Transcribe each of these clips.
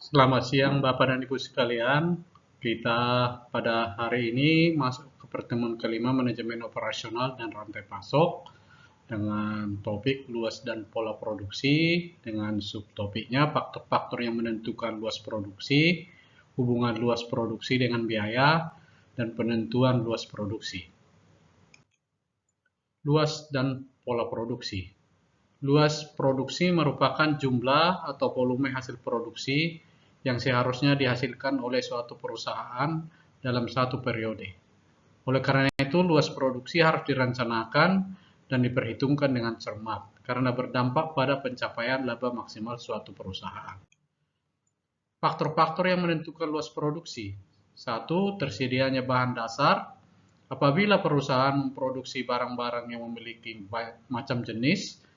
Selamat siang Bapak dan Ibu sekalian. Kita pada hari ini masuk ke pertemuan kelima manajemen operasional dan rantai pasok dengan topik luas dan pola produksi dengan subtopiknya faktor-faktor yang menentukan luas produksi, hubungan luas produksi dengan biaya, dan penentuan luas produksi. Luas dan pola produksi. Luas produksi merupakan jumlah atau volume hasil produksi yang seharusnya dihasilkan oleh suatu perusahaan dalam satu periode. Oleh karena itu, luas produksi harus direncanakan dan diperhitungkan dengan cermat karena berdampak pada pencapaian laba maksimal suatu perusahaan. Faktor-faktor yang menentukan luas produksi. 1. Tersedianya bahan dasar. Apabila perusahaan memproduksi barang-barang yang memiliki macam jenis,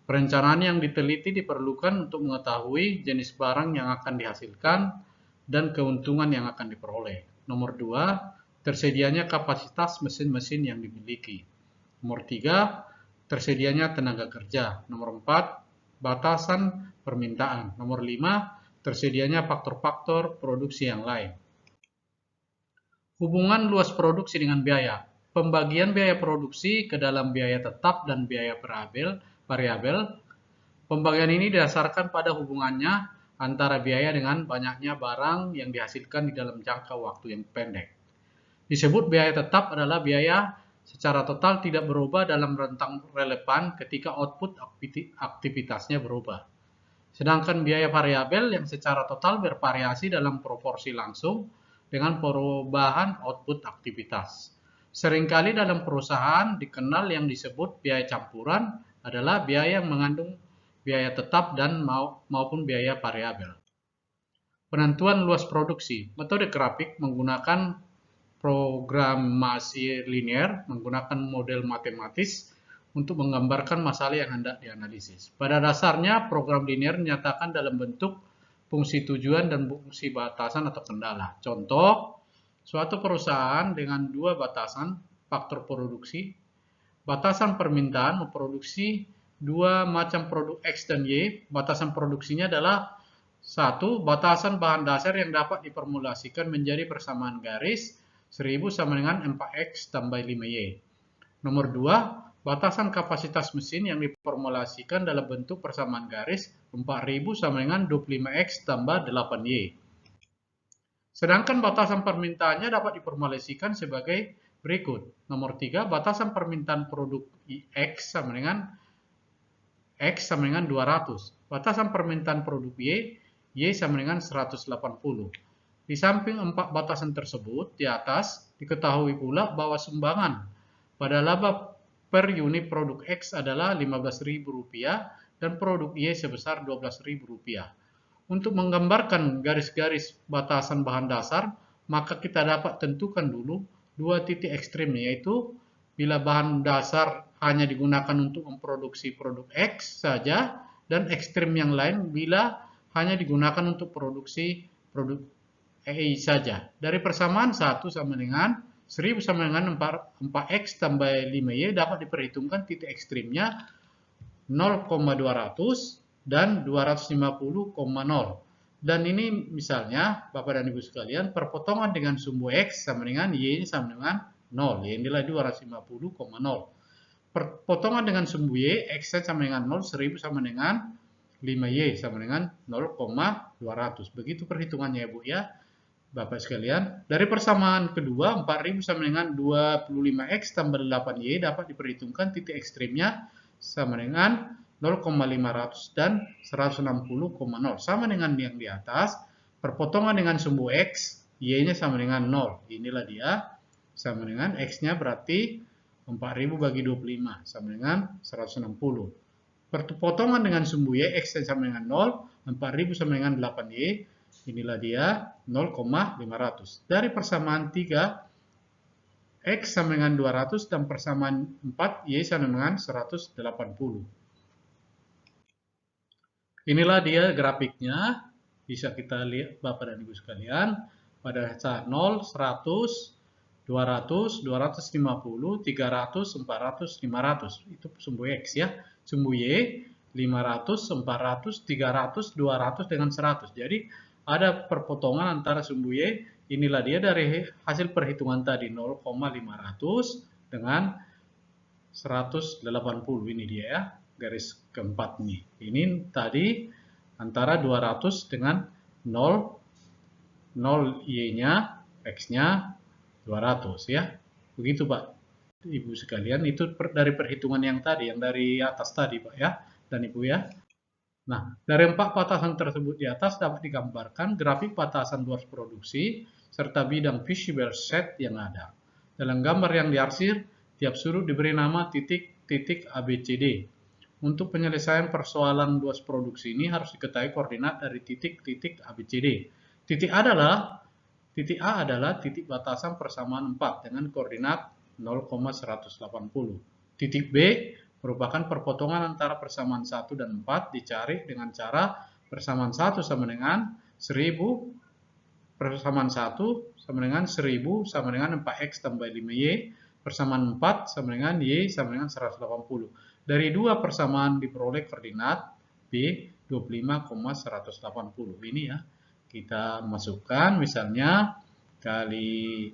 perencanaan yang diteliti diperlukan untuk mengetahui jenis barang yang akan dihasilkan dan keuntungan yang akan diperoleh. Nomor 2, tersedianya kapasitas mesin-mesin yang dimiliki. Nomor 3, tersedianya tenaga kerja. Nomor 4, batasan permintaan. Nomor 5, tersedianya faktor-faktor produksi yang lain. Hubungan luas produksi dengan biaya. Pembagian biaya produksi ke dalam biaya tetap dan biaya variabel. Pembagian ini didasarkan pada hubungannya antara biaya dengan banyaknya barang yang dihasilkan di dalam jangka waktu yang pendek. Disebut biaya tetap adalah biaya secara total tidak berubah dalam rentang relevan ketika output aktivitasnya berubah. Sedangkan biaya variabel yang secara total bervariasi dalam proporsi langsung dengan perubahan output aktivitas. Seringkali dalam perusahaan dikenal yang disebut biaya campuran adalah biaya yang mengandung biaya tetap dan maupun biaya variabel. Penentuan luas produksi. Metode grafik menggunakan programasi linear, menggunakan model matematis untuk menggambarkan masalah yang hendak dianalisis. Pada dasarnya, program linear dinyatakan dalam bentuk fungsi tujuan dan fungsi batasan atau kendala. Contoh, suatu perusahaan dengan dua batasan faktor produksi, batasan permintaan memproduksi dua macam produk X dan Y. Batasan produksinya adalah 1. Batasan bahan dasar yang dapat diformulasikan menjadi persamaan garis 1000 sama dengan 4X tambah 5Y. Nomor 2. Batasan kapasitas mesin yang diformulasikan dalam bentuk persamaan garis 4000 sama dengan 25X tambah 8Y. Sedangkan batasan permintaannya dapat diformulasikan sebagai berikut. Nomor 3. Batasan permintaan produk X sama dengan 200. Batasan permintaan produk Y sama dengan 180. Di samping 4 batasan tersebut di atas, diketahui pula bahwa sumbangan pada laba per unit produk X adalah Rp15.000 dan produk Y sebesar Rp12.000. Untuk menggambarkan garis-garis batasan bahan dasar, maka kita dapat tentukan dulu dua titik ekstrim, yaitu bila bahan dasar hanya digunakan untuk memproduksi produk X saja, dan ekstrim yang lain bila hanya digunakan untuk produksi produk Y saja. Dari persamaan 1 sama dengan 1000 sama dengan 4X tambah 5Y dapat diperhitungkan titik ekstrimnya 0,200 dan 250,0. Dan ini misalnya, Bapak dan Ibu sekalian, perpotongan dengan sumbu X sama dengan Y sama dengan 0. Y inilah 250,0. Perpotongan dengan sumbu Y, X sama dengan 0, 1000 sama dengan 5Y sama dengan 0,200. Begitu perhitungannya ya Bu ya, Bapak sekalian. Dari persamaan kedua, 4000 sama dengan 25X tambah 8Y dapat diperhitungkan titik ekstrimnya sama dengan 0,500 dan 160,0. Sama dengan yang di atas, perpotongan dengan sumbu X, Y-nya sama dengan 0. Inilah dia, sama dengan X-nya berarti 4000 bagi 25, sama dengan 160. Perpotongan dengan sumbu Y, X sama dengan 0, 4000 sama dengan 8Y, inilah dia 0,500. Dari persamaan 3, X sama dengan 200 dan persamaan 4, Y sama dengan 180. Inilah dia grafiknya, bisa kita lihat Bapak dan Ibu sekalian, pada saat 0, 100, 200, 250, 300, 400, 500. Itu sumbu X ya. Sumbu Y, 500, 400, 300, 200 dengan 100. Jadi ada perpotongan antara sumbu Y, inilah dia dari hasil perhitungan tadi 0,500 dengan 180, ini dia ya, garis keempat nih. Ini tadi antara 200 dengan 0 Y-nya, X-nya 200 ya. Begitu Pak, Ibu sekalian, itu dari perhitungan yang tadi, yang dari atas tadi Pak ya, dan Ibu ya. Nah, dari 4 batasan tersebut di atas dapat digambarkan grafik batasan luas produksi serta bidang visible set yang ada. Dalam gambar yang diarsir, tiap sudut diberi nama titik-titik ABCD. Untuk penyelesaian persoalan luas produksi ini harus diketahui koordinat dari titik-titik ABCD. Titik A adalah titik batasan persamaan 4 dengan koordinat 0,180. Titik B merupakan perpotongan antara persamaan 1 dan 4 dicari dengan cara persamaan 1 sama dengan 1000, persamaan 1 sama dengan 1000 sama dengan 4x tambah 5y, persamaan 4 sama dengan y sama dengan 180. Dari dua persamaan diperoleh koordinat B 25,180. Ini ya, kita masukkan misalnya kali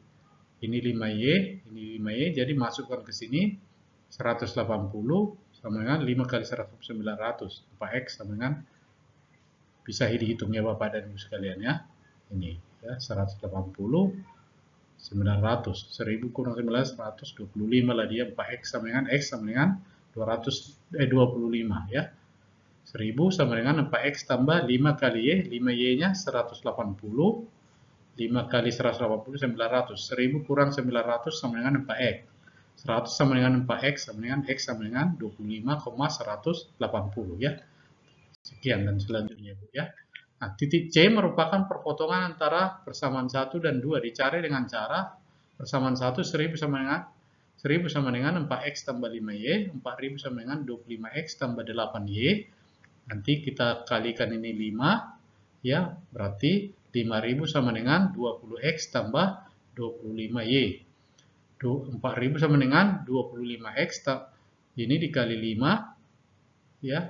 ini 5y, ini 5y, jadi masukkan ke sini 180 sama dengan 5 kali 100, 900, 4x sama dengan, bisa dihitung ya Bapak dan Ibu sekalian ya. Ini ya, 180, 900, 1000 kurang 900, 125 lah dia, 4x sama dengan x sama dengan 25 ya. 1000 sama dengan 4x tambah 5 kali y, 5y-nya 180, 5 kali 180, 900, 1000 kurang 900 sama dengan 4x. 100 sama dengan 4x sama dengan x sama dengan 25,180 ya. Sekian dan selanjutnya Bu ya. Nah, titik C merupakan perpotongan antara persamaan 1 dan 2 dicari dengan cara persamaan 1 1000 sama dengan 4x tambah 5y, 4000 sama dengan 25x tambah 8y. Nanti kita kalikan ini 5 ya, berarti 5000 sama dengan 20x tambah 25y. 4000 sama dengan 25x, ini dikali 5 ya,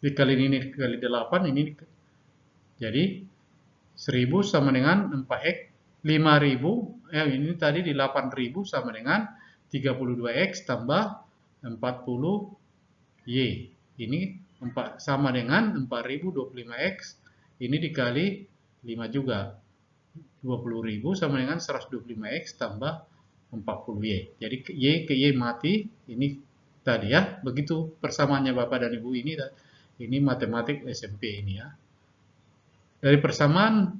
dikali ini dikali 8, ini jadi 1000 sama dengan 4x, 5000 ini tadi di 8000 sama dengan 32x tambah 40y, ini sama dengan 4000 25x, ini dikali 5 juga, 20.000 sama dengan 125x tambah 40y. Jadi y ke y mati, ini tadi ya. Begitu persamaannya Bapak dan Ibu, ini matematik SMP ini ya. Dari persamaan,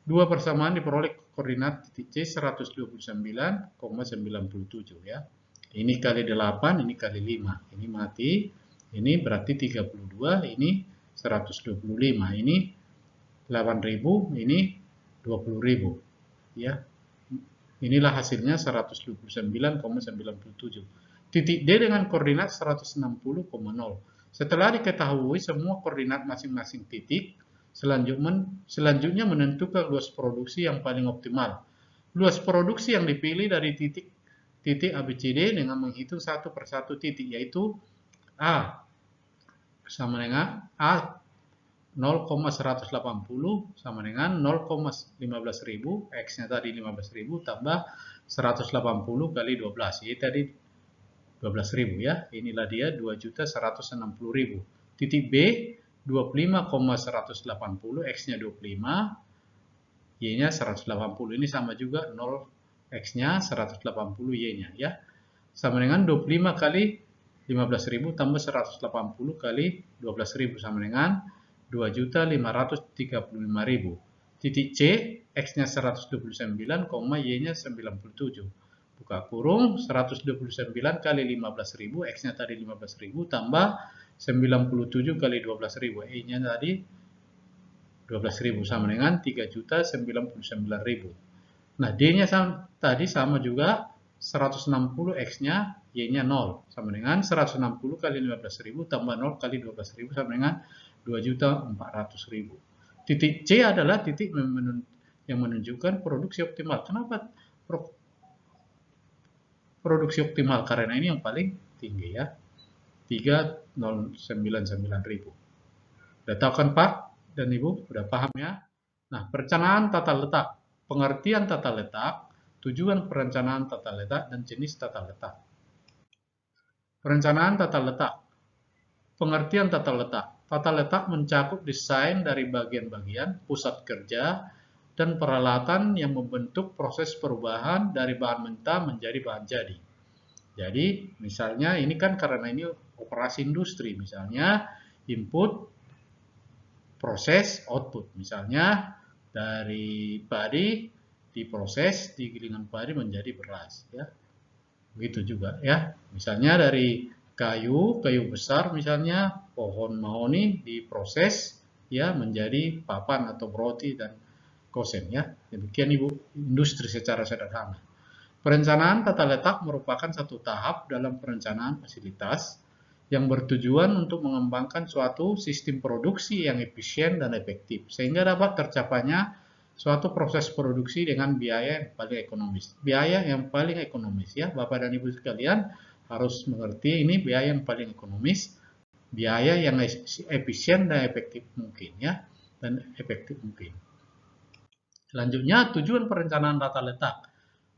dua persamaan diperoleh koordinat titik C 129,97 ya. Ini kali 8, ini kali 5. Ini mati, ini berarti 32, ini 125, ini 8.000, ini 20.000 ya. Inilah hasilnya 129,97. Titik D dengan koordinat 160,0. Setelah diketahui semua koordinat masing-masing titik, selanjutnya menentukan luas produksi yang paling optimal. Luas produksi yang dipilih dari titik ABCD dengan menghitung satu persatu titik, yaitu A sama dengan A 0,180 sama dengan 0,15.000, X-nya tadi 15.000 tambah 180 kali 12, ini tadi 12.000 ya, inilah dia 2.160.000. Titik B 25,180, X-nya 25, Y-nya 180, ini sama juga 0, X-nya 180, Y-nya ya, sama dengan 25 kali 15.000 tambah 180 kali 12.000 sama dengan 2.535.000. Titik C, X-nya 129, Y-nya 97. Buka kurung, 129 kali 15.000, X-nya tadi 15.000, tambah 97 kali 12.000, Y-nya tadi 12.000, sama dengan 3.099.000. Nah, D-nya tadi sama juga 160, X-nya, Y-nya 0, sama dengan 160 kali 15.000 tambah 0 kali 12.000 sama dengan 2.400.000. Titik C adalah titik yang menunjukkan produksi optimal. Kenapa produksi optimal? Karena ini yang paling tinggi ya, 3.099.000. Udah tahu kan Pak dan Ibu? Udah paham ya? Nah, perencanaan tata letak, pengertian tata letak, tujuan perencanaan tata letak, dan jenis tata letak. Perencanaan tata letak, pengertian tata letak. Tata letak mencakup desain dari bagian-bagian, pusat kerja, dan peralatan yang membentuk proses perubahan dari bahan mentah menjadi bahan jadi. Jadi, misalnya ini kan karena ini operasi industri, misalnya input, proses, output. Misalnya dari padi diproses di gilingan padi menjadi beras, ya. Begitu juga ya. Misalnya dari kayu besar misalnya pohon mahoni diproses ya menjadi papan atau roti dan kosen ya. Demikian Ibu industri secara sederhana. Perencanaan tata letak merupakan satu tahap dalam perencanaan fasilitas yang bertujuan untuk mengembangkan suatu sistem produksi yang efisien dan efektif, sehingga dapat tercapainya suatu proses produksi dengan biaya yang paling ekonomis. Biaya yang paling ekonomis ya, Bapak dan Ibu sekalian harus mengerti ini biaya yang paling ekonomis, biaya yang efisien dan efektif mungkin ya, dan efektif mungkin. Selanjutnya, tujuan perencanaan tata letak.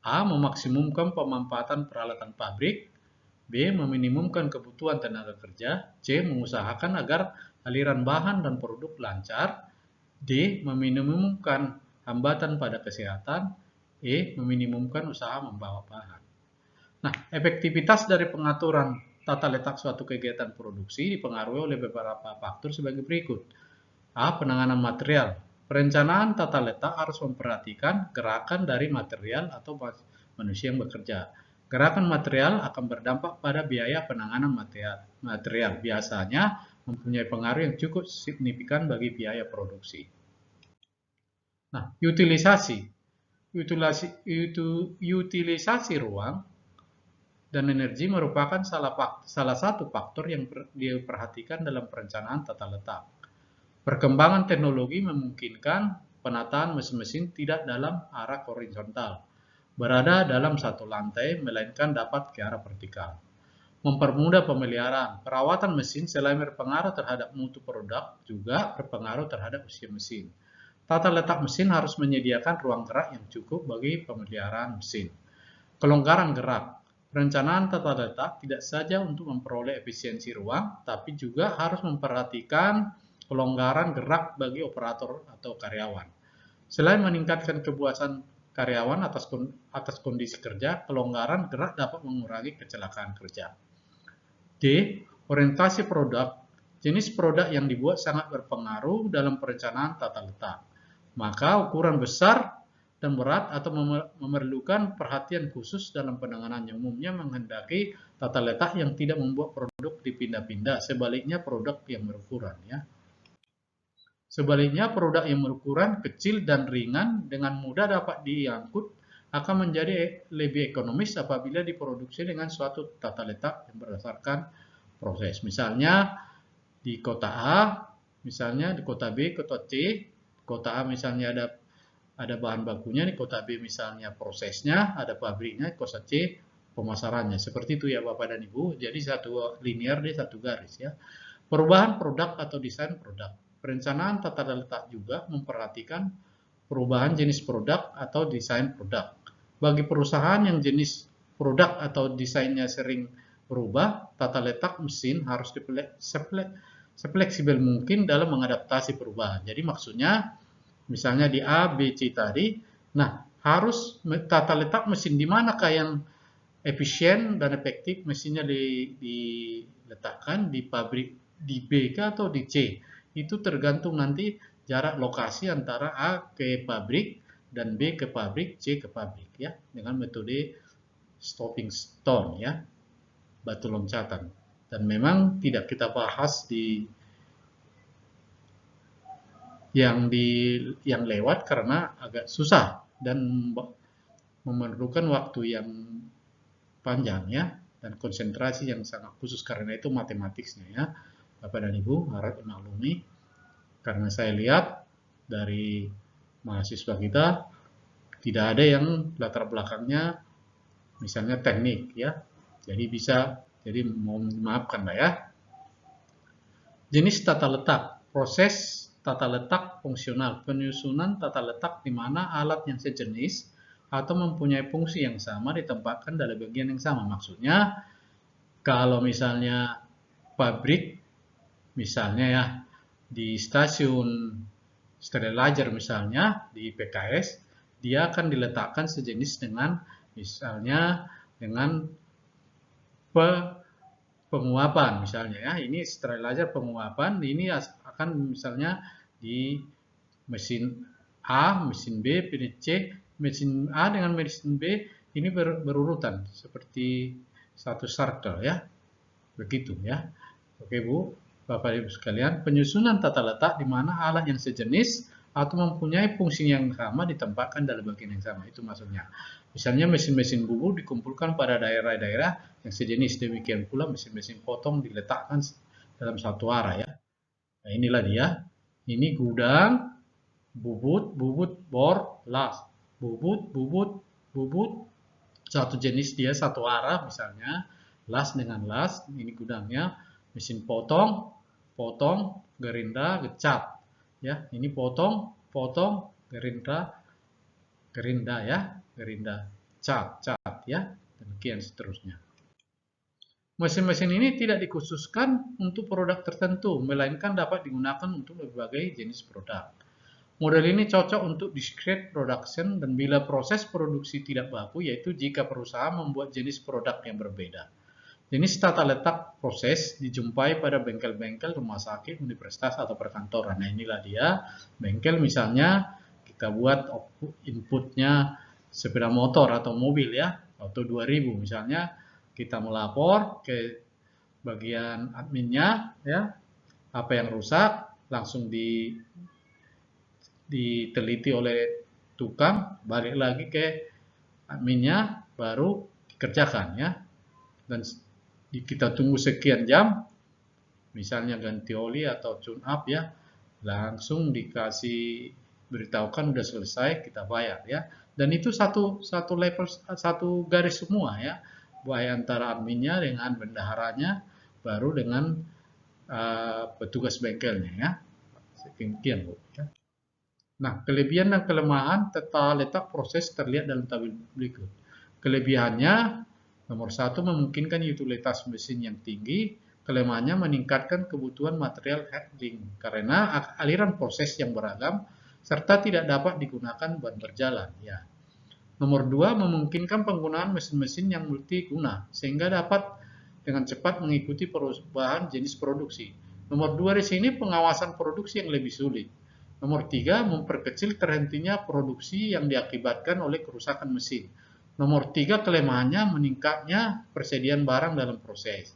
A. Memaksimumkan pemanfaatan peralatan pabrik. B. Meminimumkan kebutuhan tenaga kerja. C. Mengusahakan agar aliran bahan dan produk lancar. D. Meminimumkan hambatan pada kesehatan. E. Meminimumkan usaha membawa bahan. Nah, efektivitas dari pengaturan tata letak suatu kegiatan produksi dipengaruhi oleh beberapa faktor sebagai berikut. A. Penanganan material. Perencanaan tata letak harus memperhatikan gerakan dari material atau manusia yang bekerja. Gerakan material akan berdampak pada biaya penanganan material. Biasanya mempunyai pengaruh yang cukup signifikan bagi biaya produksi. Nah, utilisasi ruang dan energi merupakan salah satu faktor yang diperhatikan dalam perencanaan tata letak. Perkembangan teknologi memungkinkan penataan mesin-mesin tidak dalam arah horizontal, berada dalam satu lantai, melainkan dapat ke arah vertikal. Mempermudah pemeliharaan. Perawatan mesin selain berpengaruh terhadap mutu produk, juga berpengaruh terhadap usia mesin. Tata letak mesin harus menyediakan ruang gerak yang cukup bagi pemeliharaan mesin. Kelonggaran gerak. Perencanaan tata letak tidak saja untuk memperoleh efisiensi ruang, tapi juga harus memperhatikan kelonggaran gerak bagi operator atau karyawan. Selain meningkatkan kepuasan karyawan atas kondisi kerja, kelonggaran gerak dapat mengurangi kecelakaan kerja. D. Orientasi produk. Jenis produk yang dibuat sangat berpengaruh dalam perencanaan tata letak. Maka ukuran besar dan berat atau memerlukan perhatian khusus dalam penanganan yang umumnya menghendaki tata letak yang tidak membuat produk dipindah-pindah. Sebaliknya produk yang berukuran ya. Sebaliknya, produk yang berukuran kecil dan ringan dengan mudah dapat diangkut akan menjadi lebih ekonomis apabila diproduksi dengan suatu tata letak yang berdasarkan proses. Misalnya di kota A, misalnya di kota B, kota C. Kota A misalnya ada bahan bakunya, di kota B misalnya prosesnya, ada pabriknya, kota C pemasarannya. Seperti itu ya Bapak dan Ibu. Jadi satu linear di satu garis ya. Perubahan produk atau desain produk. Perencanaan tata letak juga memperhatikan perubahan jenis produk atau desain produk. Bagi perusahaan yang jenis produk atau desainnya sering berubah, tata letak mesin harus sefleksibel mungkin dalam mengadaptasi perubahan. Jadi maksudnya misalnya di A, B, C tadi, nah harus tata letak mesin di manakah yang efisien dan efektif mesinnya diletakkan di pabrik di B atau di C. Itu tergantung nanti jarak lokasi antara A ke pabrik dan B ke pabrik, C ke pabrik ya, dengan metode stepping stone ya, batu loncatan. Dan memang tidak kita bahas di yang lewat karena agak susah dan memerlukan waktu yang panjang ya, dan konsentrasi yang sangat khusus karena itu matematiknya ya. Bapak dan Ibu harap dimaklumi karena saya lihat dari mahasiswa kita tidak ada yang latar belakangnya misalnya teknik ya. Jadi mohon maafkan Pak ya. Jenis tata letak, proses tata letak fungsional, penyusunan tata letak di mana alat yang sejenis atau mempunyai fungsi yang sama ditempatkan dalam bagian yang sama. Maksudnya, kalau misalnya pabrik, misalnya ya, di stasiun sterilizer misalnya, di PKS, dia akan diletakkan sejenis dengan, misalnya, dengan penguapan misalnya ya, ini sterilizer penguapan, ini akan misalnya di mesin A, mesin B, mesin A dengan mesin B ini berurutan seperti satu circle ya, begitu ya. Oke Bu, Bapak Ibu sekalian, penyusunan tata letak di mana alat yang sejenis atau mempunyai fungsi yang sama ditempatkan dalam bagian yang sama, itu maksudnya. Misalnya mesin-mesin bubur dikumpulkan pada daerah-daerah yang sejenis, demikian pula mesin-mesin potong diletakkan dalam satu arah ya. Nah, inilah dia. Ini gudang, bubut, bor, las. Bubut, satu jenis dia satu arah misalnya. Las dengan las, ini gudangnya. Mesin potong, gerinda, gecat. Ya, ini potong, gerinda ya, gerinda, cat ya, demikian seterusnya. Mesin-mesin ini tidak dikhususkan untuk produk tertentu, melainkan dapat digunakan untuk berbagai jenis produk. Model ini cocok untuk discrete production dan bila proses produksi tidak baku, yaitu jika perusahaan membuat jenis produk yang berbeda. Jenis tata letak proses dijumpai pada bengkel-bengkel, rumah sakit, universitas, atau perkantoran. Nah, inilah dia bengkel misalnya kita buat inputnya sepeda motor atau mobil ya, atau 2000 misalnya, kita melapor ke bagian adminnya ya, apa yang rusak langsung diteliti oleh tukang, balik lagi ke adminnya, baru dikerjakan ya. Dan kita tunggu sekian jam, misalnya ganti oli atau tune up ya, langsung dikasih beritahukan udah selesai, kita bayar ya. Dan itu satu level, satu garis semua ya, baik antara adminnya dengan bendaharanya, baru dengan petugas bengkelnya ya. Sekian Bu. Ya. Nah, kelebihan dan kelemahan tata letak proses terlihat dalam tabel berikut. Kelebihannya, nomor 1, memungkinkan utilitas mesin yang tinggi. Kelemahannya meningkatkan kebutuhan material handling karena aliran proses yang beragam serta tidak dapat digunakan ban berjalan. Ya. Nomor 2, memungkinkan penggunaan mesin-mesin yang multiguna sehingga dapat dengan cepat mengikuti perubahan jenis produksi. Nomor 2 di sini pengawasan produksi yang lebih sulit. Nomor 3, memperkecil terhentinya produksi yang diakibatkan oleh kerusakan mesin. Nomor 3, kelemahannya meningkatnya persediaan barang dalam proses.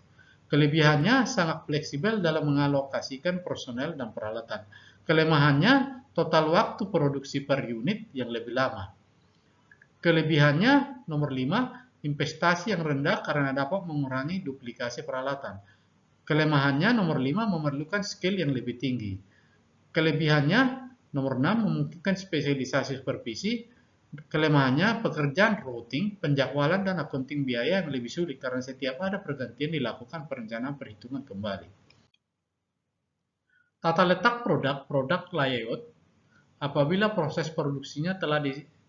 Kelebihannya sangat fleksibel dalam mengalokasikan personel dan peralatan. Kelemahannya total waktu produksi per unit yang lebih lama. Kelebihannya nomor 5, investasi yang rendah karena dapat mengurangi duplikasi peralatan. Kelemahannya nomor 5, memerlukan skill yang lebih tinggi. Kelebihannya nomor 6, memungkinkan spesialisasi supervisi. Kelemahannya pekerjaan routing, penjadwalan dan accounting biaya yang lebih sulit karena setiap ada pergantian dilakukan perencanaan perhitungan kembali. Tata letak produk layout, apabila proses produksinya telah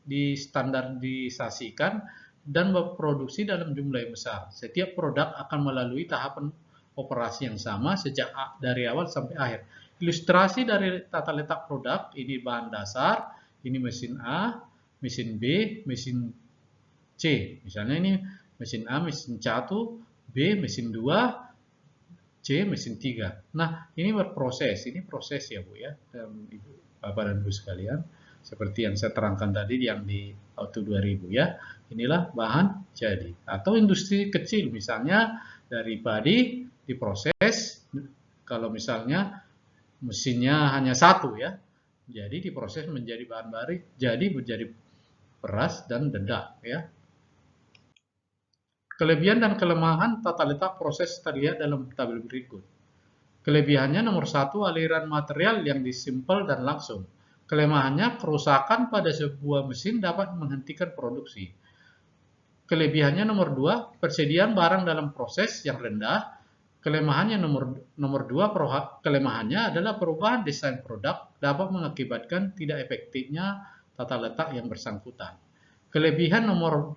distandardisasikan dan berproduksi dalam jumlah yang besar. Setiap produk akan melalui tahapan operasi yang sama sejak dari awal sampai akhir. Ilustrasi dari tata letak produk, ini bahan dasar, ini mesin A, mesin B, mesin C. Misalnya ini mesin A, mesin 1, B, mesin 2, C, mesin 3. Nah, ini berproses. Ini proses ya Bu ya, Bapak dan Ibu sekalian. Seperti yang saya terangkan tadi yang di Auto 2000 ya. Inilah bahan jadi. Atau industri kecil misalnya dari padi diproses, kalau misalnya mesinnya hanya satu ya. Jadi diproses menjadi bahan baru, jadi menjadi beras dan dedak ya. Kelebihan dan kelemahan tata letak proses terlihat dalam tabel berikut. Kelebihannya nomor 1, aliran material yang disimpel dan langsung. Kelemahannya kerusakan pada sebuah mesin dapat menghentikan produksi. Kelebihannya nomor 2, persediaan barang dalam proses yang rendah Kelemahannya nomor 2, kelemahannya adalah perubahan desain produk dapat mengakibatkan tidak efektifnya tata letak yang bersangkutan. Kelebihan nomor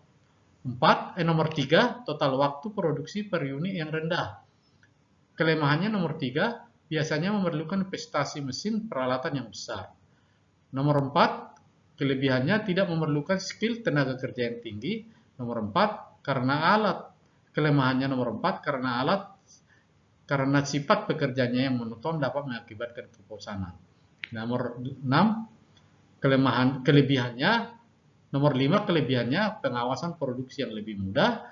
3, total waktu produksi per unit yang rendah. Kelemahannya nomor 3, biasanya memerlukan investasi mesin peralatan yang besar. Nomor 4, kelebihannya tidak memerlukan skill tenaga kerja yang tinggi. Nomor 4, karena alat. Kelemahannya nomor 4, karena sifat pekerjaannya yang monoton dapat mengakibatkan kebosanan. Nomor 6, kelebihannya. Nomor 5, kelebihannya pengawasan produksi yang lebih mudah.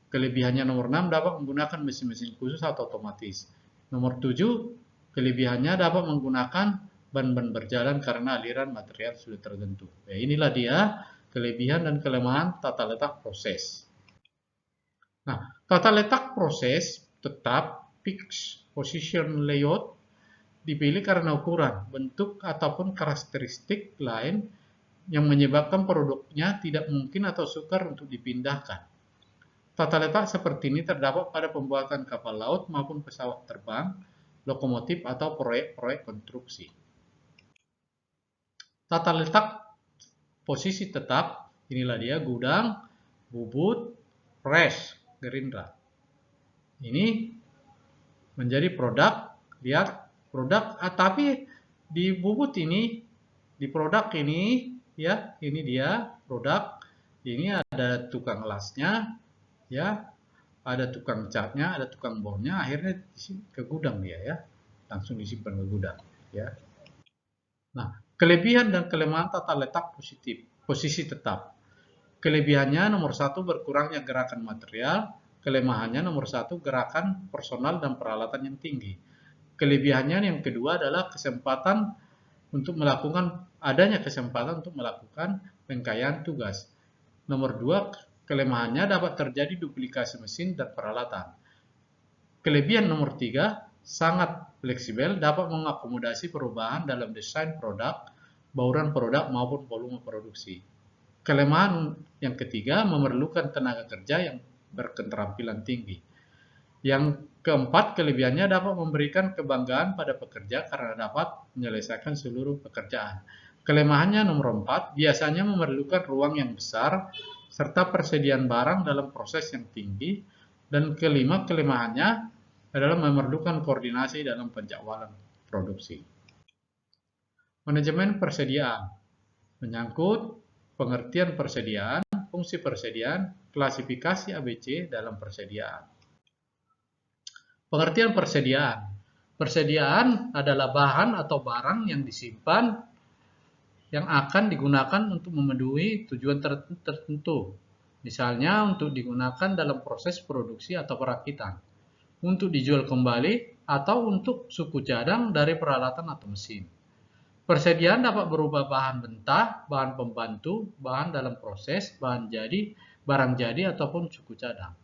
Kelebihannya nomor 6, dapat menggunakan mesin-mesin khusus atau otomatis. Nomor 7, kelebihannya dapat menggunakan ban-ban berjalan karena aliran material sudah tertentu. Ya, inilah dia kelebihan dan kelemahan tata letak proses. Nah, tata letak proses tetap fixed position layout dipilih karena ukuran, bentuk, ataupun karakteristik lain yang menyebabkan produknya tidak mungkin atau sukar untuk dipindahkan. Tata letak seperti ini terdapat pada pembuatan kapal laut maupun pesawat terbang, lokomotif, atau proyek-proyek konstruksi. Tata letak posisi tetap, inilah dia gudang, bubut, pres, gerindra. Ini menjadi produk, lihat produk, tapi di bubut ini, di produk ini, ya, ini dia produk, ini ada tukang lasnya, ya, ada tukang catnya, ada tukang bornya, akhirnya ke gudang dia, ya, langsung disimpan ke gudang, ya. Nah, kelebihan dan kelemahan tata letak posisi tetap. Kelebihannya nomor 1, berkurangnya gerakan material. Kelemahannya nomor 1, gerakan personal dan peralatan yang tinggi. Kelebihannya yang kedua adalah adanya kesempatan untuk melakukan pengkayaan tugas. Nomor 2, kelemahannya dapat terjadi duplikasi mesin dan peralatan. Kelebihan nomor 3, sangat fleksibel, dapat mengakomodasi perubahan dalam desain produk, bauran produk maupun volume produksi. Kelemahan yang ketiga, memerlukan tenaga kerja yang berketerampilan tinggi. Yang keempat, kelebihannya dapat memberikan kebanggaan pada pekerja karena dapat menyelesaikan seluruh pekerjaan. Kelemahannya nomor 4, biasanya memerlukan ruang yang besar serta persediaan barang dalam proses yang tinggi. Dan kelima, kelemahannya adalah memerlukan koordinasi dalam penjadwalan produksi. Manajemen persediaan menyangkut pengertian persediaan, fungsi persediaan, klasifikasi ABC dalam persediaan. Pengertian persediaan. Persediaan adalah bahan atau barang yang disimpan yang akan digunakan untuk memenuhi tujuan tertentu. Misalnya untuk digunakan dalam proses produksi atau perakitan, untuk dijual kembali, atau untuk suku cadang dari peralatan atau mesin. Persediaan dapat berupa bahan mentah, bahan pembantu, bahan dalam proses, barang jadi, ataupun suku cadang.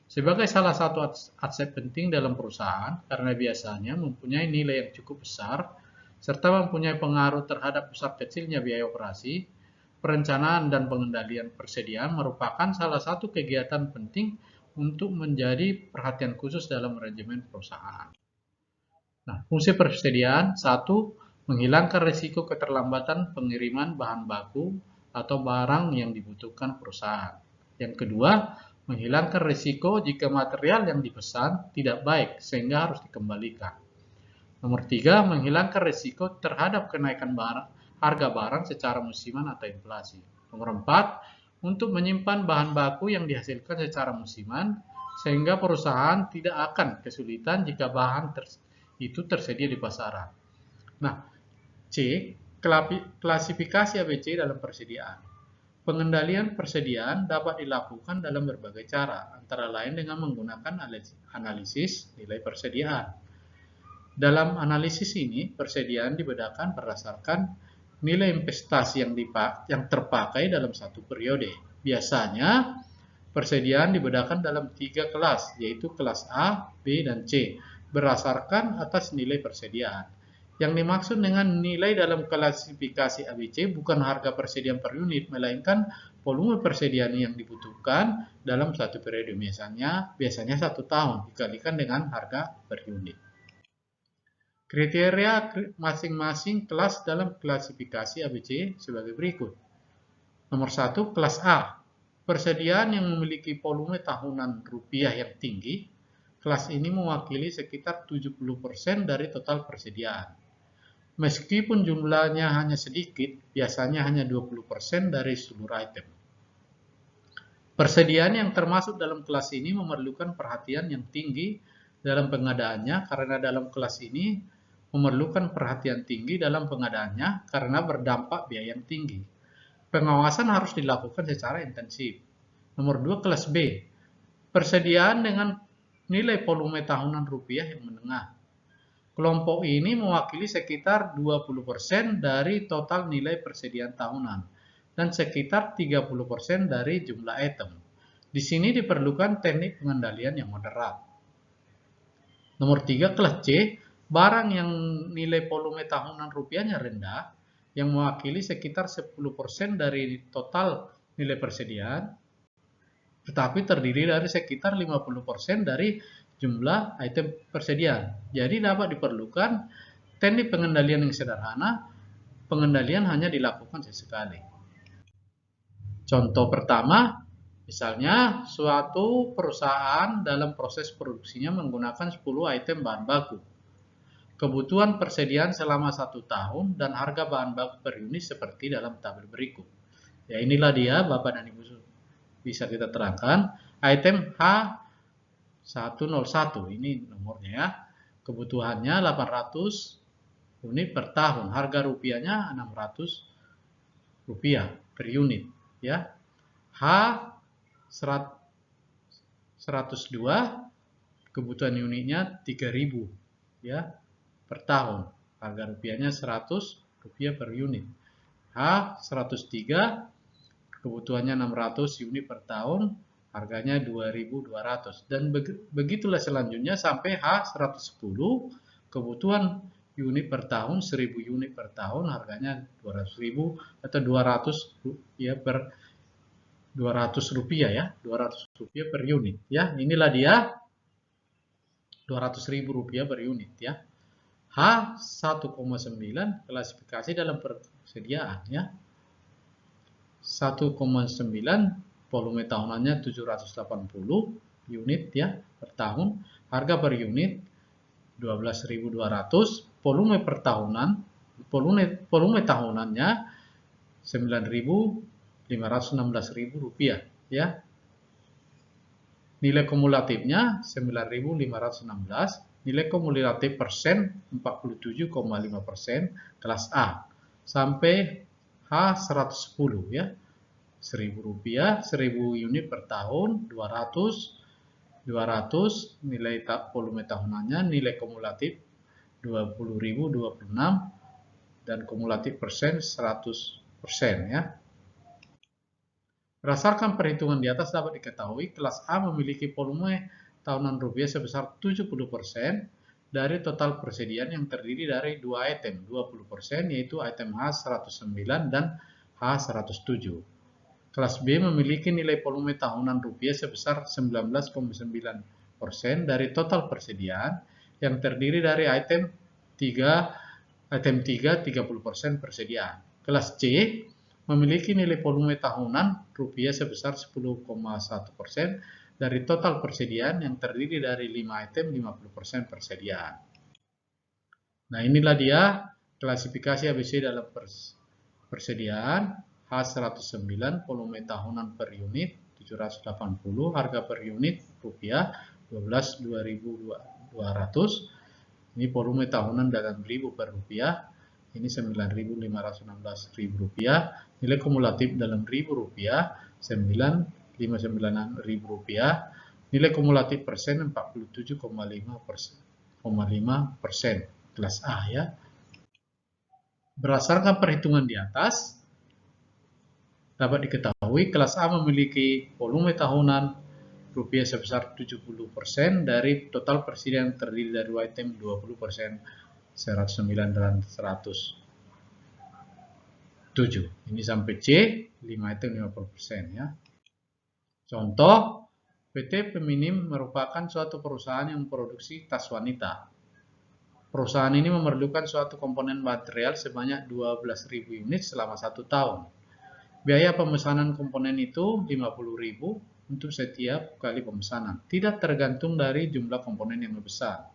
Sebagai salah satu aset penting dalam perusahaan, karena biasanya mempunyai nilai yang cukup besar, serta mempunyai pengaruh terhadap besar kecilnya biaya operasi, perencanaan dan pengendalian persediaan merupakan salah satu kegiatan penting untuk menjadi perhatian khusus dalam manajemen perusahaan. Nah, fungsi persediaan, 1, menghilangkan risiko keterlambatan pengiriman bahan baku atau barang yang dibutuhkan perusahaan. Yang kedua, menghilangkan risiko jika material yang dipesan tidak baik sehingga harus dikembalikan. Nomor 3, menghilangkan risiko terhadap kenaikan harga barang secara musiman atau inflasi. Nomor 4, untuk menyimpan bahan baku yang dihasilkan secara musiman sehingga perusahaan tidak akan kesulitan jika bahan itu tersedia di pasaran. Nah, C, klasifikasi ABC dalam persediaan. Pengendalian persediaan dapat dilakukan dalam berbagai cara, antara lain dengan menggunakan analisis nilai persediaan. Dalam analisis ini, persediaan dibedakan berdasarkan nilai investasi yang terpakai dalam satu periode. Biasanya, persediaan dibedakan dalam 3 kelas, yaitu kelas A, B, dan C, berdasarkan atas nilai persediaan. Yang dimaksud dengan nilai dalam klasifikasi ABC bukan harga persediaan per unit, melainkan volume persediaan yang dibutuhkan dalam satu periode. Biasanya 1 tahun dikalikan dengan harga per unit. Kriteria masing-masing kelas dalam klasifikasi ABC sebagai berikut. Nomor 1, kelas A. Persediaan yang memiliki volume tahunan rupiah yang tinggi. Kelas ini mewakili sekitar 70% dari total persediaan. Meskipun jumlahnya hanya sedikit, biasanya hanya 20% dari seluruh item. Persediaan yang termasuk dalam kelas ini memerlukan perhatian yang tinggi dalam pengadaannya karena dalam kelas ini memerlukan perhatian tinggi dalam pengadaannya karena berdampak biaya yang tinggi. Pengawasan harus dilakukan secara intensif. Nomor 2, kelas B. Persediaan dengan nilai volume tahunan rupiah yang menengah. Kelompok ini mewakili sekitar 20% dari total nilai persediaan tahunan dan sekitar 30% dari jumlah item. Di sini diperlukan teknik pengendalian yang moderat. Nomor 3, kelas C, barang yang nilai volume tahunan rupiahnya rendah, yang mewakili sekitar 10% dari total nilai persediaan, tetapi terdiri dari sekitar 50% dari jumlah item persediaan. Jadi dapat diperlukan teknik pengendalian yang sederhana. Pengendalian hanya dilakukan sesekali. Contoh pertama, misalnya suatu perusahaan dalam proses produksinya menggunakan 10 item bahan baku. Kebutuhan persediaan selama 1 tahun dan harga bahan baku per unit seperti dalam tabel berikut. Ya, inilah dia Bapak dan Ibu bisa kita terangkan. Item H101, ini nomornya ya. Kebutuhannya 800 unit per tahun. Harga rupiahnya 600 rupiah per unit ya. H102, kebutuhan unitnya 3000 ya per tahun. Harga rupiahnya 100 rupiah per unit. H103, kebutuhannya 600 unit per tahun, harganya 2.200. Dan begitulah selanjutnya sampai H110, kebutuhan unit per tahun 1000 unit per tahun, harganya 200.000 atau 200 ya per 200 rupiah ya, 200 rupiah per unit ya. Inilah dia 200.000 rupiah per unit ya. H1,9, klasifikasi dalam persediaan ya. 1,9, volume tahunannya 780 unit ya per tahun. Harga per unit 12.200. Volume per tahunan, volume tahunannya 9.516.000 rupiah ya. Nilai kumulatifnya 9.516. Nilai kumulatif persen 47,5% kelas A. Sampai H110 ya. 1.000 rupiah, 1.000 unit per tahun, 200 nilai volume tahunannya, nilai kumulatif 20.026 dan kumulatif persen 100% ya. Berdasarkan perhitungan di atas dapat diketahui kelas A memiliki volume tahunan rupiah sebesar 70% dari total persediaan yang terdiri dari 2 item, 20% yaitu item H109 dan H107. Kelas B memiliki nilai volume tahunan rupiah sebesar 19,9% dari total persediaan yang terdiri dari item 3 30% persediaan. Kelas C memiliki nilai volume tahunan rupiah sebesar 10,1% dari total persediaan yang terdiri dari 5 item 50% persediaan. Nah, inilah dia klasifikasi ABC dalam persediaan. H109, volume tahunan per unit 780, harga per unit rupiah 2.200. Ini volume tahunan dalam ribu per rupiah, ini 9.516.000 rupiah. Nilai kumulatif dalam ribu rupiah 9.599.000 rupiah. Nilai kumulatif persen 47,5% kelas A ya. Berdasarkan perhitungan di atas dapat diketahui kelas A memiliki volume tahunan rupiah sebesar 70% dari total persediaan terdiri dari item 20% 109 dan 107. Ini sampai C, 5 itu 50% ya. Contoh, PT Feminim merupakan suatu perusahaan yang memproduksi tas wanita. Perusahaan ini memerlukan suatu komponen material sebanyak 12.000 unit selama 1 tahun. Biaya pemesanan komponen itu 50.000 untuk setiap kali pemesanan. Tidak tergantung dari jumlah komponen yang besar.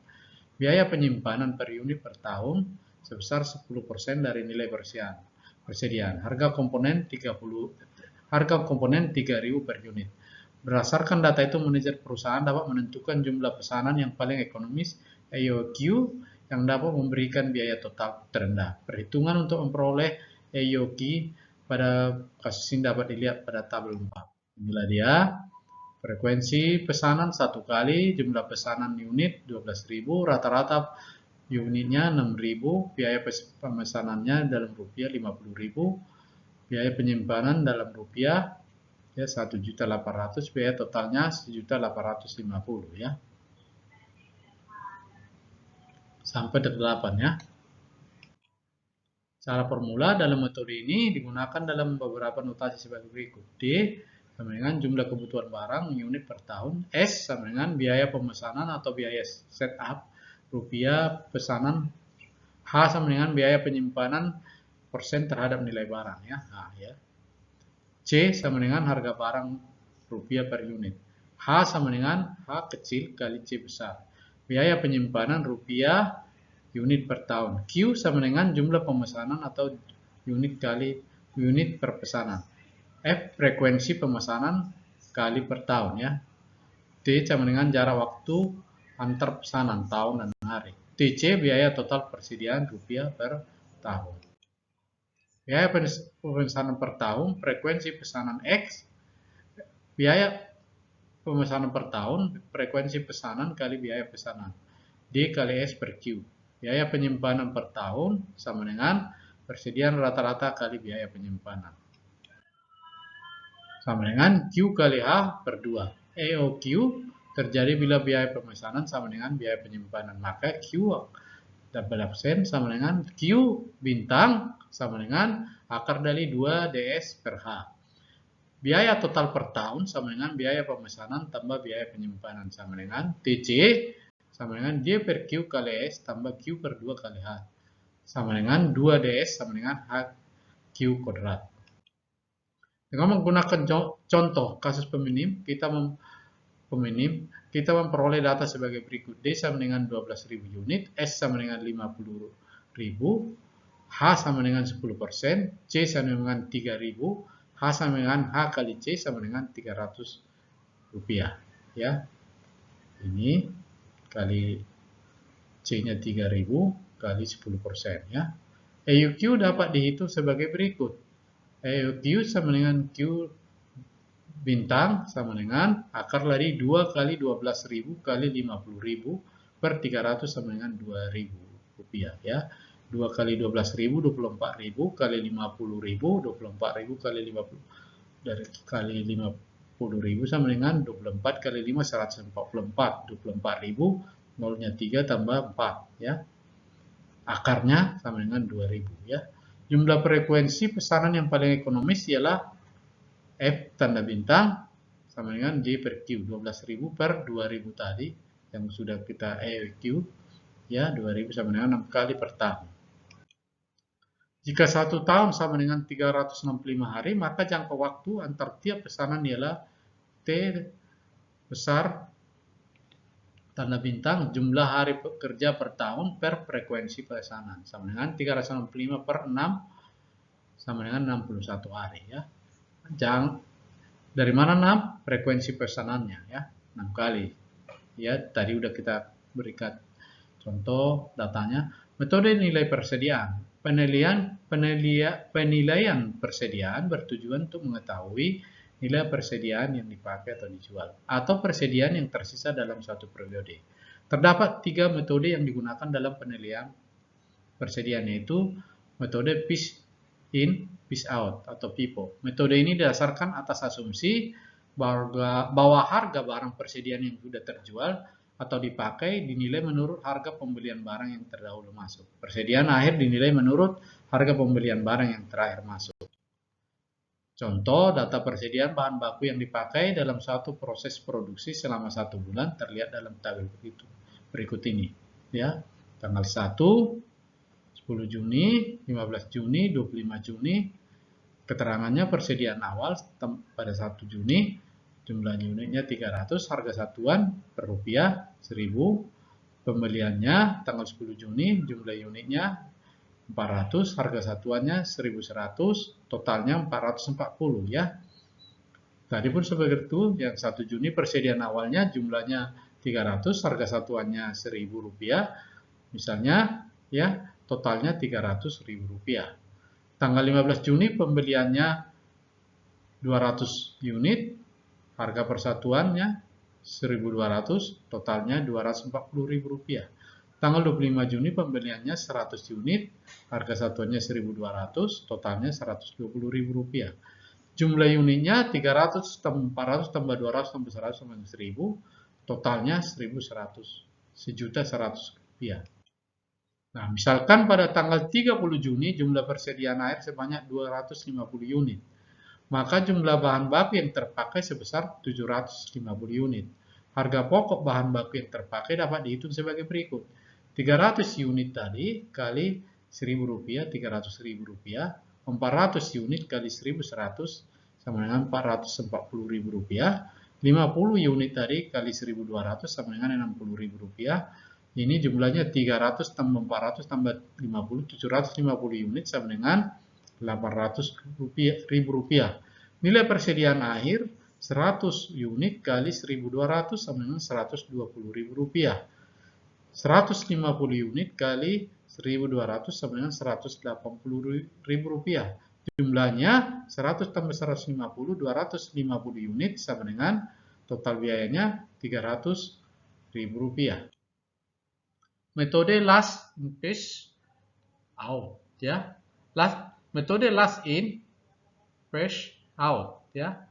Biaya penyimpanan per unit per tahun sebesar 10% dari nilai persediaan. Harga komponen 3.000 per unit. Berdasarkan data itu, manajer perusahaan dapat menentukan jumlah pesanan yang paling ekonomis (AOQ) yang dapat memberikan biaya total terendah. Perhitungan untuk memperoleh AOQ pada kasus ini dapat dilihat pada tabel 4. Inilah dia. Frekuensi pesanan 1 kali, jumlah pesanan unit 12.000, rata-rata unitnya 6.000, biaya pemesanannya dalam rupiah 50.000, biaya penyimpanan dalam rupiah ya 1.800.000, biaya totalnya 1.850.000 ya. Sampai ke 8 ya. Cara formula dalam metode ini digunakan dalam beberapa notasi sebagai berikut. D sama dengan jumlah kebutuhan barang unit per tahun. S sama dengan biaya pemesanan atau biaya setup rupiah pesanan. H sama dengan biaya penyimpanan persen terhadap nilai barang ya. H ya. C sama dengan harga barang rupiah per unit. H sama dengan H kecil kali C besar. Biaya penyimpanan rupiah unit per tahun. Q sama dengan jumlah pemesanan atau unit kali unit per pesanan. F frekuensi pemesanan kali per tahun ya. T sama dengan jarak waktu antar pesanan tahun dan hari. TC biaya total persediaan rupiah per tahun. Biaya pemesanan per tahun, frekuensi pesanan X, biaya pemesanan per tahun, frekuensi pesanan kali biaya pesanan. D kali S per Q. Biaya penyimpanan per tahun sama dengan persediaan rata-rata kali biaya penyimpanan. Sama dengan Q kali H per 2. EOQ terjadi bila biaya pemesanan sama dengan biaya penyimpanan. Maka Q double absen sama dengan Q bintang sama dengan akar dari 2 DS per H. Biaya total per tahun sama dengan biaya pemesanan tambah biaya penyimpanan sama dengan TC sama dengan D per Q kali S tambah Q per 2 kali H. Sama dengan 2 DS sama dengan H Q kuadrat. Dengan menggunakan contoh kasus peminim, kita memperoleh data sebagai berikut. D sama dengan 12.000 unit, S sama dengan 50.000, H sama dengan 10%, C sama dengan 3.000, H sama dengan H kali C sama dengan 300 rupiah. Ya, ini kali C-nya 3.000 kali 10% ya. EUQ dapat dihitung sebagai berikut. EUQ sama dengan Q bintang sama dengan akar dari 2 kali 12.000 kali 50.000 per 300 sama dengan 2.000 rupiah ya. 2 kali 12.000 24.000 kali 50.000 24.000 kali 50 dari kali 50.000 sama dengan 24 kali 5 144. 24.000 nolnya 3 tambah 4 ya. Akarnya sama dengan 2.000 ya. Jumlah frekuensi pesanan yang paling ekonomis ialah F tanda bintang sama dengan J per Q. 12.000 per 2.000 tadi yang sudah kita EQ ya, 2.000 sama dengan 6 kali per tahun. Jika 1 tahun sama dengan 365 hari, maka jangka waktu antar tiap pesanan ialah T besar tanda bintang jumlah hari bekerja per tahun per frekuensi pesanan sama dengan 365 per 6 sama dengan 61 hari ya. Dari mana 6? Frekuensi pesanannya ya, 6 kali. Ya, tadi udah kita berikan contoh datanya. Metode nilai persediaan. Penilaian persediaan bertujuan untuk mengetahui nilai persediaan yang dipakai atau dijual, atau persediaan yang tersisa dalam suatu periode. Terdapat 3 metode yang digunakan dalam penilaian persediaan, yaitu metode piece in, piece out, atau PIPO. Metode ini didasarkan atas asumsi bahwa harga barang persediaan yang sudah terjual atau dipakai dinilai menurut harga pembelian barang yang terdahulu masuk. Persediaan akhir dinilai menurut harga pembelian barang yang terakhir masuk. Contoh, data persediaan bahan baku yang dipakai dalam suatu proses produksi selama 1 bulan terlihat dalam tabel berikut ini. Ya, tanggal 1, 10 Juni, 15 Juni, 25 Juni. Keterangannya persediaan awal pada 1 Juni. Jumlah unitnya 300, harga satuan per rupiah 1000, pembeliannya tanggal 10 Juni, jumlah unitnya 400, harga satuannya 1100, totalnya 440 ya. Tadi pun seperti itu, yang 1 Juni persediaan awalnya jumlahnya 300, harga satuannya 1000 rupiah, misalnya ya, totalnya 300.000 rupiah. Tanggal 15 Juni pembeliannya 200 unit, harga persatuannya 1.200, totalnya 240.000 rupiah. Tanggal 25 Juni pembeliannya 100 unit, harga satuannya 1.200, totalnya 120.000 rupiah. Jumlah unitnya 300 tambah 400 tambah 200 tambah 100 tambah 1000, totalnya 1.100, 1.100.000 rupiah. Nah, misalkan pada tanggal 30 Juni jumlah persediaan air sebanyak 250 unit. Maka jumlah bahan baku yang terpakai sebesar 750 unit. Harga pokok bahan baku yang terpakai dapat dihitung sebagai berikut. 300 unit tadi kali 1.000 rupiah, 300.000 rupiah. 400 unit kali 1.100 sama dengan 440.000 rupiah. 50 unit tadi kali 1.200 sama dengan 60.000 rupiah. Ini jumlahnya 300 tambah 400 tambah 50, 750 unit sama dengan 800.000 rupiah. Nilai persediaan akhir 100 unit kali 1.200 sama dengan 120.000 rupiah. 150 unit kali 1.200 sama dengan 180.000 rupiah. Jumlahnya 100 tambah 150, 250 unit sama dengan total biayanya 300.000 rupiah. Metode last in first out ya. Metode last in first out ya.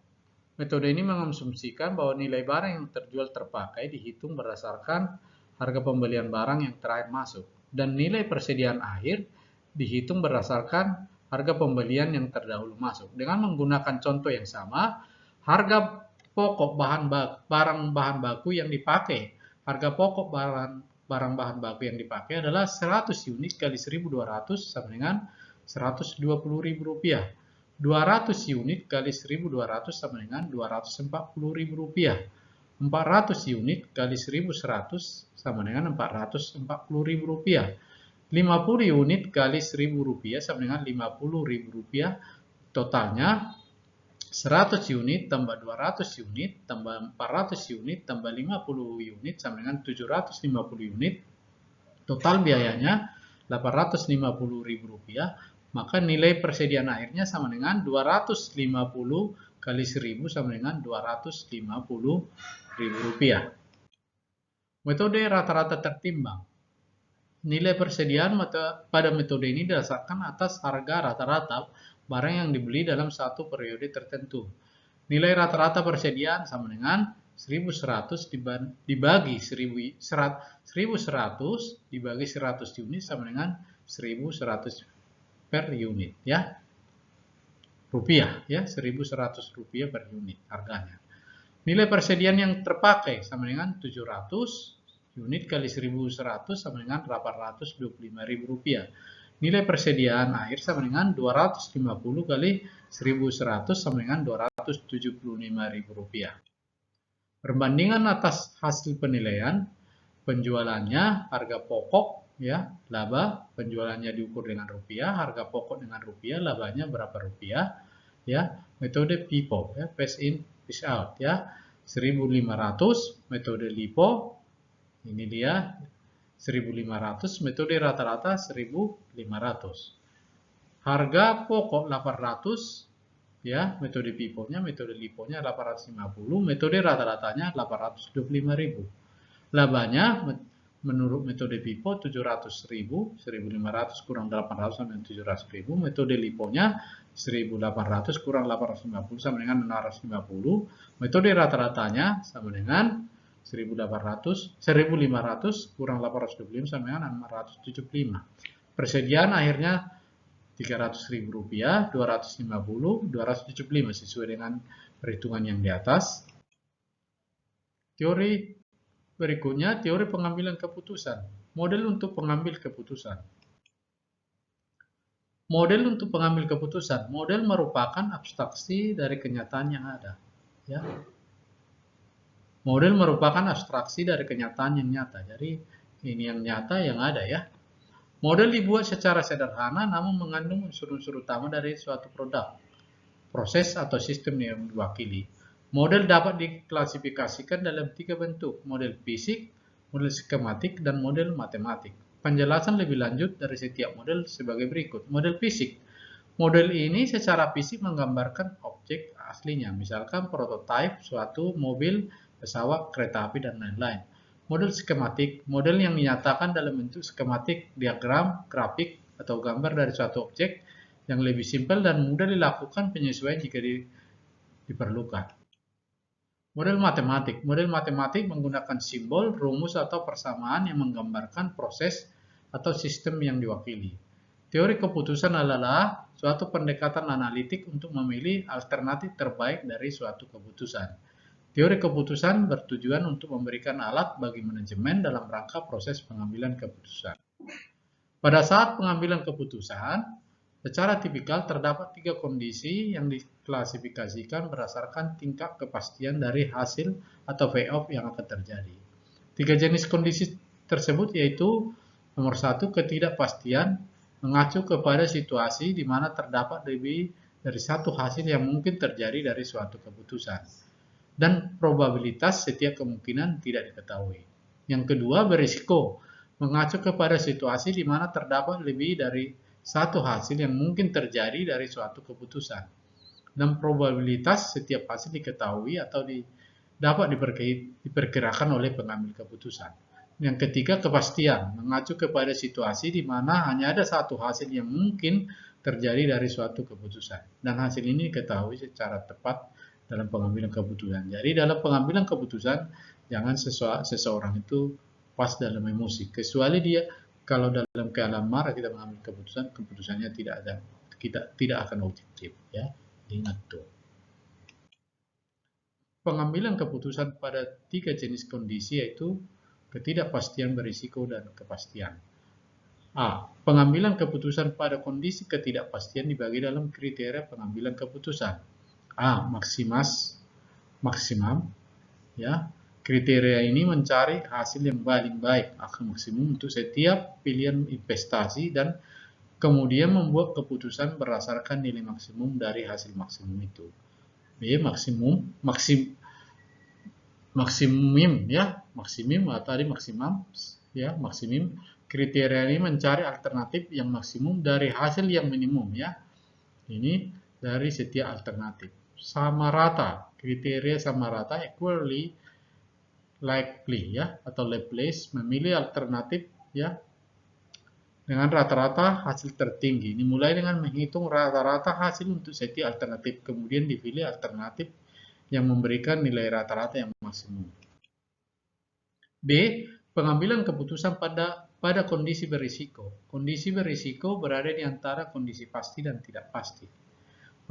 Metode ini mengasumsikan bahwa nilai barang yang terjual terpakai dihitung berdasarkan harga pembelian barang yang terakhir masuk dan nilai persediaan akhir dihitung berdasarkan harga pembelian yang terdahulu masuk. Dengan menggunakan contoh yang sama, harga pokok barang bahan baku yang dipakai, harga pokok barang bahan baku yang dipakai adalah 100 unit kali 1.200 sama dengan 120.000 rupiah. 200 unit kali 1.200 sama dengan 240.000 rupiah. 400 unit kali 1.100 sama dengan 440.000 rupiah. 50 unit kali 1.000 rupiah sama dengan 50.000 rupiah. Totalnya 100 unit tambah 200 unit tambah 400 unit tambah 50 unit sama dengan 750 unit. Total biayanya 850.000 rupiah. Maka nilai persediaan akhirnya sama dengan 250 kali 1.000 sama dengan 250.000 rupiah. Metode rata-rata tertimbang. Nilai persediaan pada metode ini didasarkan atas harga rata-rata barang yang dibeli dalam satu periode tertentu. Nilai rata-rata persediaan sama dengan 1.100 dibagi 1.100 dibagi 100 unit sama dengan 1.100 per unit ya. Rupiah ya, 1.100 rupiah per unit harganya. Nilai persediaan yang terpakai sama dengan 700 unit kali 1.100 sama dengan 825.000 rupiah. Nilai persediaan akhir sama dengan 250 kali 1.100 sama dengan 275.000 rupiah. Perbandingan atas hasil penilaian, penjualannya harga pokok ya, laba, penjualannya diukur dengan rupiah, harga pokok dengan rupiah, labanya berapa rupiah ya. Metode PIPO ya, phase in phase out ya. 1.500 metode LIFO. Ini dia 1.500, metode rata-rata 1.500. Harga pokok 800 ya, metode PIPO-nya, metode LIFO-nya 850, metode rata-ratanya 825.000. Labanya menurut metode PIPO 700.000, 1.500 kurang 800 sama dengan 700.000. Metode LIFO-nya 1.800 kurang 850 sama dengan 650. Metode rata-ratanya sama dengan 1500 kurang 825 sama dengan 675. Persediaan akhirnya Rp300.000, 250, 275 sesuai dengan perhitungan yang di atas. Teori berikutnya, teori pengambilan keputusan. Model untuk pengambil keputusan. Model untuk pengambil keputusan. Model merupakan abstraksi dari kenyataan yang ada. Ya. Model merupakan abstraksi dari kenyataan yang nyata. Jadi ini yang nyata yang ada ya. Model dibuat secara sederhana namun mengandung unsur-unsur utama dari suatu produk, proses atau sistem yang diwakili. Model dapat diklasifikasikan dalam 3 bentuk, model fisik, model skematik, dan model matematik. Penjelasan lebih lanjut dari setiap model sebagai berikut. Model fisik. Model ini secara fisik menggambarkan objek aslinya, misalkan prototipe suatu mobil, pesawat, kereta api, dan lain-lain. Model skematik, model yang dinyatakan dalam bentuk skematik, diagram, grafik, atau gambar dari suatu objek yang lebih simpel dan mudah dilakukan penyesuaian jika diperlukan. Model matematik. Model matematik menggunakan simbol, rumus, atau persamaan yang menggambarkan proses atau sistem yang diwakili. Teori keputusan adalah suatu pendekatan analitik untuk memilih alternatif terbaik dari suatu keputusan. Teori keputusan bertujuan untuk memberikan alat bagi manajemen dalam rangka proses pengambilan keputusan. Pada saat pengambilan keputusan, secara tipikal terdapat 3 kondisi yang diklasifikasikan berdasarkan tingkat kepastian dari hasil atau payoff yang akan terjadi. 3 jenis kondisi tersebut yaitu nomor 1, ketidakpastian, mengacu kepada situasi di mana terdapat lebih dari satu hasil yang mungkin terjadi dari suatu keputusan, dan probabilitas setiap kemungkinan tidak diketahui. Yang kedua, berisiko, mengacu kepada situasi di mana terdapat lebih dari satu hasil yang mungkin terjadi dari suatu keputusan, dan probabilitas setiap hasil diketahui atau dapat diperkirakan oleh pengambil keputusan. Yang ketiga, kepastian, mengacu kepada situasi di mana hanya ada satu hasil yang mungkin terjadi dari suatu keputusan, dan hasil ini diketahui secara tepat dalam pengambilan keputusan. Jadi dalam pengambilan keputusan jangan seseorang itu pas dalam emosi, kecuali dia kalau dalam keadaan marah kita mengambil keputusan, keputusannya tidak akan objektif ya. Ingat tuh. Pengambilan keputusan pada 3 jenis kondisi yaitu ketidakpastian, berisiko, dan kepastian. A. Pengambilan keputusan pada kondisi ketidakpastian dibagi dalam kriteria pengambilan keputusan. A. Maksimum ya. Kriteria ini mencari hasil yang paling baik atau maksimum untuk setiap pilihan investasi dan kemudian membuat keputusan berdasarkan nilai maksimum dari hasil maksimum itu. B. Maksimum ya, maksimum atau tadi maksimum ya, maksimum. Kriteria ini mencari alternatif yang maksimum dari hasil yang minimum ya. Ini dari setiap alternatif. Sama rata, kriteria sama rata, equally likely ya, atau Laplace memilih alternatif ya dengan rata-rata hasil tertinggi. Ini mulai dengan menghitung rata-rata hasil untuk setiap alternatif, kemudian dipilih alternatif yang memberikan nilai rata-rata yang maksimum. B. Pengambilan keputusan pada kondisi berisiko. Kondisi berisiko berada di antara kondisi pasti dan tidak pasti.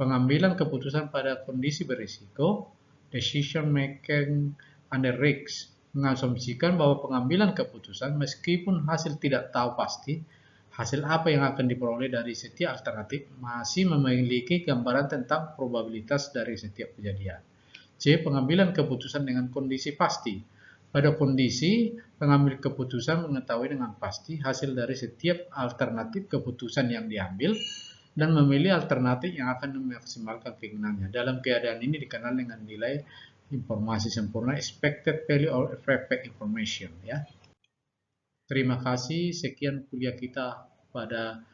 Pengambilan keputusan pada kondisi berisiko, decision making under risk, mengasumsikan bahwa pengambilan keputusan meskipun hasil tidak tahu pasti, hasil apa yang akan diperoleh dari setiap alternatif masih memiliki gambaran tentang probabilitas dari setiap kejadian. C. Pengambilan keputusan dengan kondisi pasti. Pada kondisi, pengambil keputusan mengetahui dengan pasti hasil dari setiap alternatif keputusan yang diambil dan memilih alternatif yang akan memaksimalkan keinginannya. Dalam keadaan ini dikenal dengan nilai informasi sempurna, expected value or perfect information ya. Terima kasih, sekian kuliah kita pada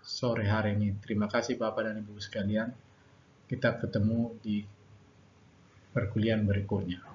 sore hari ini. Terima kasih Bapak dan Ibu sekalian. Kita ketemu di perkuliahan berikutnya.